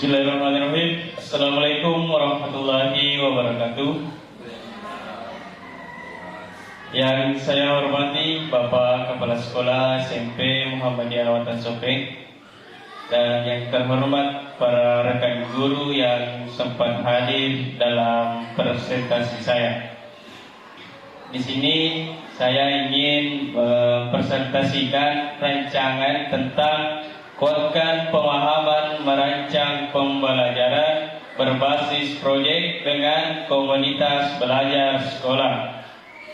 Bismillahirrahmanirrahim. Assalamualaikum warahmatullahi wabarakatuh. Yang saya hormati Bapak Kepala Sekolah SMP Muhammadiyah Lawatan Sopeng, dan yang terhormat para rekan guru yang sempat hadir dalam presentasi saya. Di sini saya ingin mempresentasikan rancangan tentang kuatkan pemahaman merancang pembelajaran berbasis proyek dengan komunitas belajar sekolah.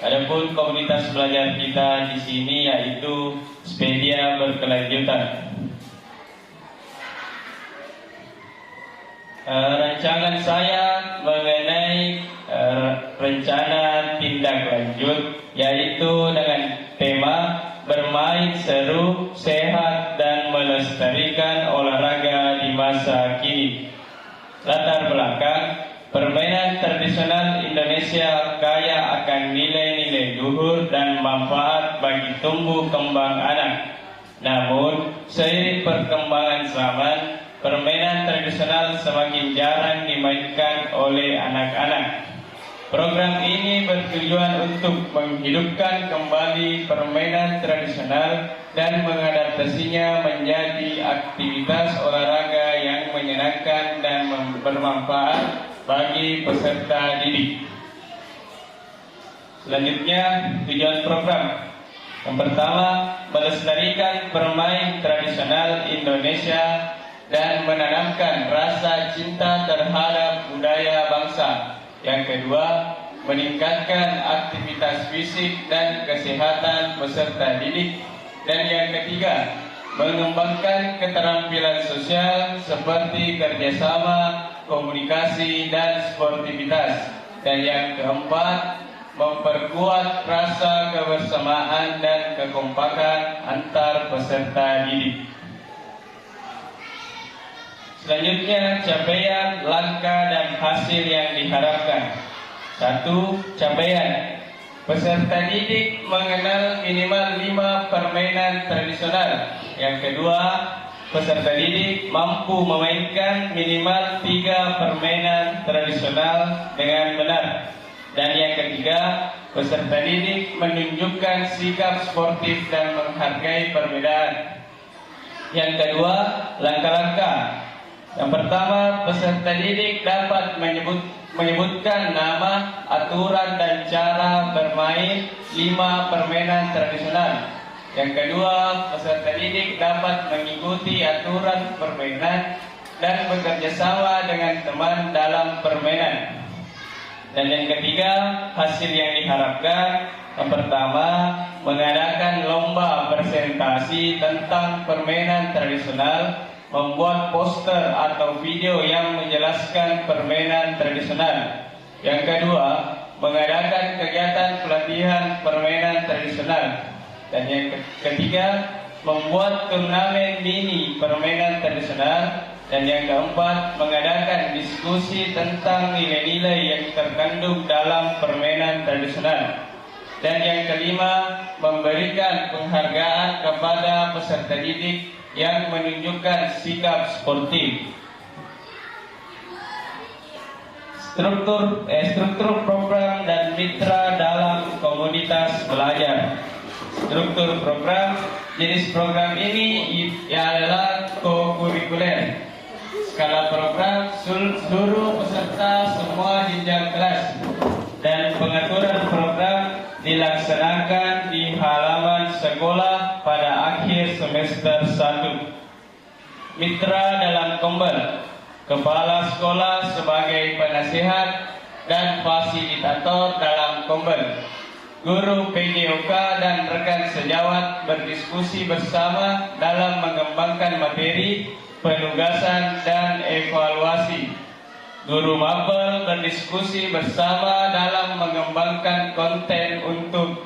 Adapun komunitas belajar kita di sini yaitu Spedia Berkelanjutan. Rancangan saya mengenai rencana tindak lanjut, yaitu dengan tema bermain seru, sehat, dan melestarikan olahraga di masa kini. Latar belakang, permainan tradisional Indonesia kaya akan nilai-nilai luhur dan manfaat bagi tumbuh kembang anak. Namun, seiring perkembangan zaman, permainan tradisional semakin jarang dimainkan oleh anak-anak. Program ini bertujuan untuk menghidupkan kembali permainan tradisional dan mengadaptasinya menjadi aktivitas olahraga yang menyenangkan dan bermanfaat bagi peserta didik. Selanjutnya, tujuan program. Yang pertama, melestarikan permainan tradisional Indonesia dan menanamkan rasa cinta terhadap budaya bangsa. Yang kedua, meningkatkan aktivitas fisik dan kesehatan peserta didik. Dan yang ketiga, mengembangkan keterampilan sosial seperti kerjasama, komunikasi, dan sportivitas. Dan yang keempat, memperkuat rasa kebersamaan dan kekompakan antar peserta didik. Selanjutnya, capaian, langkah, dan hasil yang diharapkan. 1. Capaian. Peserta didik mengenal minimal 5 permainan tradisional. Yang kedua, peserta didik mampu memainkan minimal 3 permainan tradisional dengan benar. Dan yang ketiga, peserta didik menunjukkan sikap sportif dan menghargai perbedaan. Yang kedua, langkah-langkah. Yang pertama, peserta didik dapat menyebutkan nama, aturan, dan cara bermain 5 permainan tradisional. Yang kedua, peserta didik dapat mengikuti aturan permainan dan bekerja sama dengan teman dalam permainan. Dan yang ketiga, hasil yang diharapkan. Yang pertama, mengadakan lomba presentasi tentang permainan tradisional, membuat poster atau video yang menjelaskan permainan tradisional. Yang kedua, mengadakan kegiatan pelatihan permainan tradisional. Dan yang ketiga, membuat turnamen mini permainan tradisional. Dan yang keempat, mengadakan diskusi tentang nilai-nilai yang terkandung dalam permainan tradisional. Dan yang kelima, memberikan penghargaan kepada peserta didik yang menunjukkan sikap sportif. Struktur program dan mitra dalam komunitas belajar. Struktur program, jenis program ini adalah co-kurikuler. Skala program, seluruh peserta semua jenjang kelas. Dan pengaturan program dilaksanakan di halaman sekolah pada akhir semester 1. Mitra dalam Kombel, kepala sekolah sebagai penasihat dan fasilitator dalam Kombel. Guru PJOK dan rekan sejawat berdiskusi bersama dalam mengembangkan materi, penugasan, dan evaluasi. Guru mapel berdiskusi bersama dalam mengembangkan konten untuk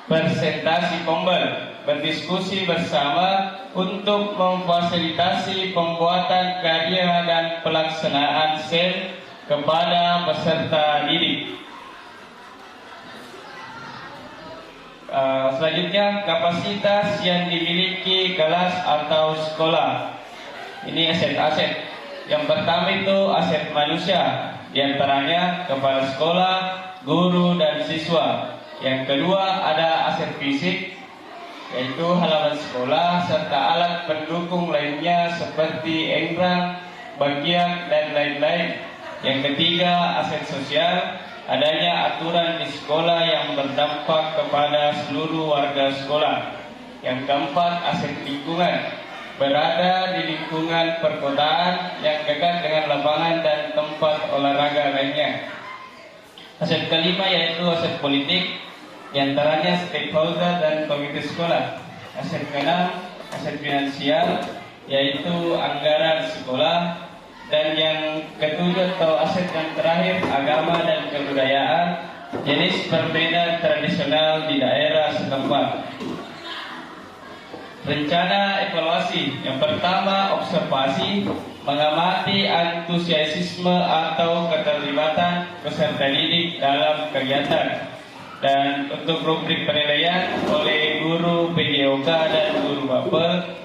presentasi Kombel, berdiskusi bersama untuk memfasilitasi pembuatan karya dan pelaksanaan SEM kepada peserta didik. Selanjutnya, kapasitas yang dimiliki kelas atau sekolah. Ini aset-aset. Yang pertama itu aset manusia, diantaranya kepala sekolah, guru, dan siswa. Yang kedua ada aset fisik, yaitu halaman sekolah serta alat pendukung lainnya seperti enggrang, bagian, dan lain-lain. Yang ketiga aset sosial, adanya aturan di sekolah yang berdampak kepada seluruh warga sekolah. Yang keempat aset lingkungan, berada di lingkungan perkotaan yang dekat dengan lapangan dan tempat olahraga lainnya. Aset kelima yaitu aset politik, diantaranya stakeholder dan komite sekolah. Aset keenam aset finansial, yaitu anggaran sekolah. Dan yang ketujuh atau aset yang terakhir agama dan kebudayaan, jenis permainan tradisional di daerah setempat. Rencana evaluasi. Yang pertama, observasi, mengamati antusiasme atau keterlibatan peserta didik dalam kegiatan. Dan untuk rubrik penilaian oleh guru PJOK dan guru Bapel.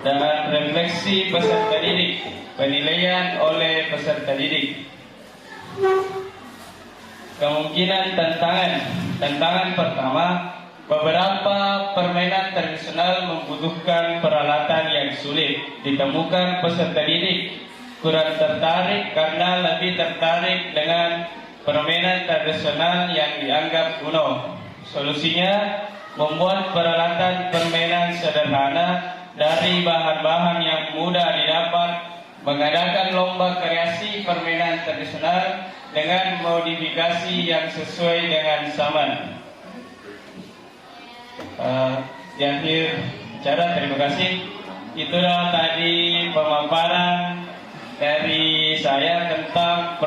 Dan refleksi peserta didik, penilaian oleh peserta didik. Kemungkinan tantangan pertama, beberapa permainan tradisional membutuhkan peralatan yang sulit ditemukan. Peserta didik kurang tertarik karena lebih tertarik dengan permainan tradisional yang dianggap kuno. Solusinya membuat peralatan permainan sederhana dari bahan-bahan yang mudah didapat, mengadakan lomba kreasi permainan tradisional dengan modifikasi yang sesuai dengan zaman. Di akhir bicara, terima kasih. Itulah tadi pemaparan dari saya tentang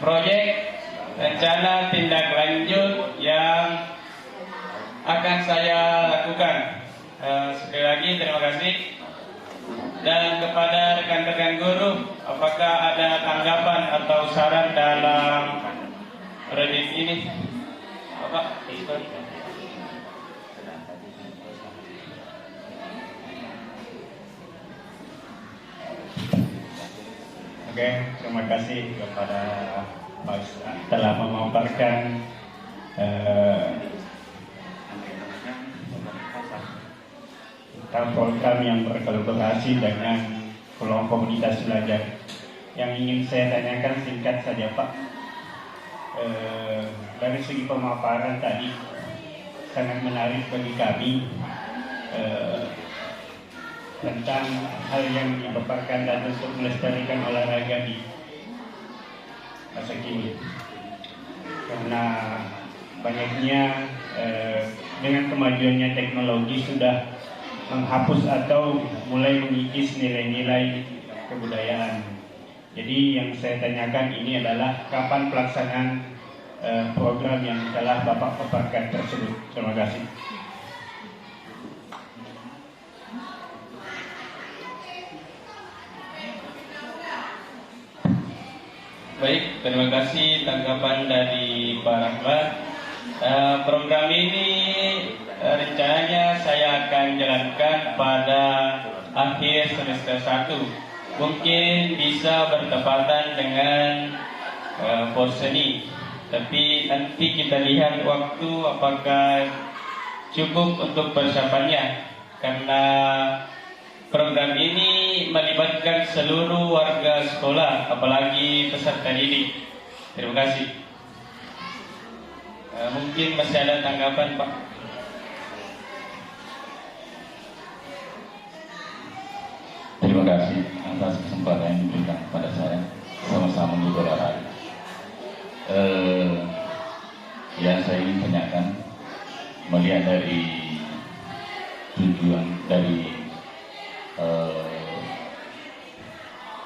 proyek rencana tindak lanjut yang akan saya lakukan. Sekali lagi terima kasih. Dan kepada rekan-rekan guru, apakah ada tanggapan atau saran dalam proyek ini? Bapak, Oke, terima kasih kepada Pak Ustaz telah memaparkan tentang program yang berkolaborasi dengan kelompok komunitas belajar. Yang ingin saya tanyakan singkat saja Pak, dari segi pemaparan tadi sangat menarik bagi kami tentang hal yang dipaparkan dan untuk melestarikan olahraga di masa kini. Karena banyaknya dengan kemajuannya teknologi sudah menghapus atau mulai mengikis nilai-nilai kebudayaan. Jadi yang saya tanyakan ini adalah kapan pelaksanaan program yang telah Bapak paparkan tersebut. Terima kasih. Baik, terima kasih tanggapan dari Pak Rahmat. Program ini rencananya saya akan jalankan pada akhir semester 1. Mungkin bisa bertepatan dengan porseni, tapi nanti kita lihat waktu apakah cukup untuk persiapannya. Karena program ini melibatkan seluruh warga sekolah, apalagi peserta didik. Terima kasih. Mungkin masih ada tanggapan, Pak? Terima kasih atas kesempatan yang diberikan kepada saya sama-sama di olahraga. Yang saya ingin tanyakan, melihat dari tujuan dari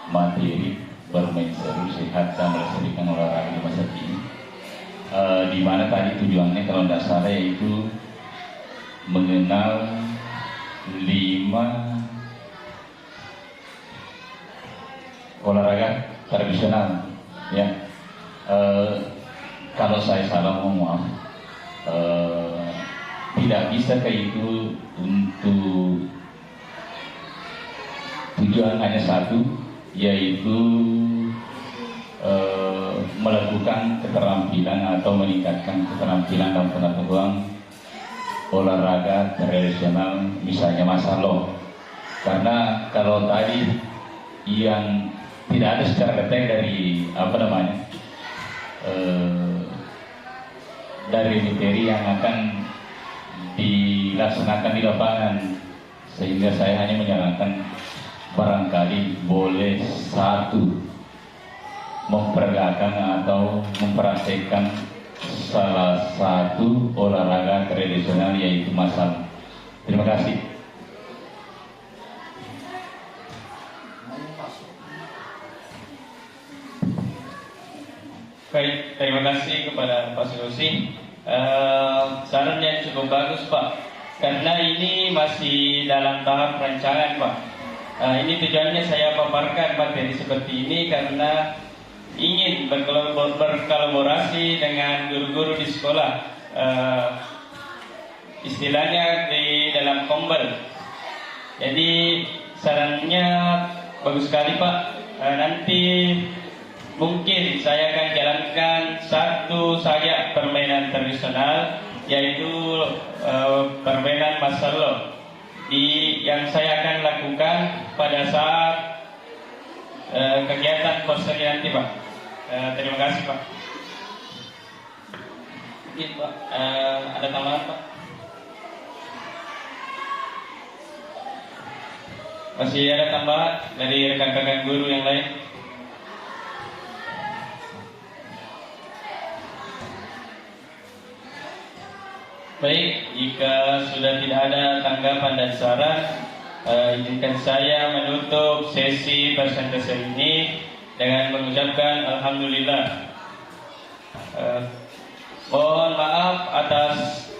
materi bermain seru, sehat, dan melestarikan olahraga di masa kini, di mana tadi tujuannya kalau tidak salah yaitu mengenal 5 olahraga tradisional, ya. Kalau saya salah mohon maaf. Tidak bisa kayak itu untuk tujuan hanya satu, yaitu melakukan keterampilan atau meningkatkan keterampilan dan pengetahuan olahraga tradisional, misalnya masaloh. Karena kalau tadi yang tidak ada secara detail dari dari materi yang akan dilaksanakan di lapangan, sehingga saya hanya menyarankan barangkali boleh satu memperagakan atau mempraktekkan salah satu olahraga tradisional, yaitu masal. Terima kasih. Baik, terima kasih kepada Pak Susi. Saran yang cukup bagus, Pak. Karena ini masih dalam tahap rancangan, Pak. Ini tujuannya saya paparkan materi seperti ini karena ingin berkolaborasi dengan guru-guru di sekolah, istilahnya di dalam kombel. Jadi sarannya bagus sekali, Pak. Nanti mungkin saya akan jalankan satu saja permainan tradisional, yaitu permainan masaloh yang saya akan lakukan pada saat kegiatan porseli nanti, Pak. Terima kasih, Pak. Mungkin, Pak, ada tambahan, Pak? Masih ada tambahan dari rekan-rekan guru yang lain? Baik, jika sudah tidak ada tanggapan dan saran, izinkan saya menutup sesi presentasi ini dengan mengucapkan Alhamdulillah. Mohon maaf atas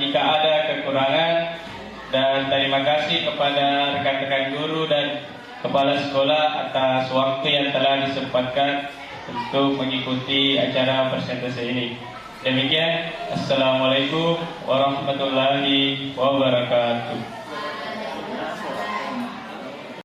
jika ada kekurangan, dan terima kasih kepada rekan-rekan guru dan kepala sekolah atas waktu yang telah disempatkan untuk mengikuti acara presentasi ini. Demikian, Assalamualaikum warahmatullahi wabarakatuh.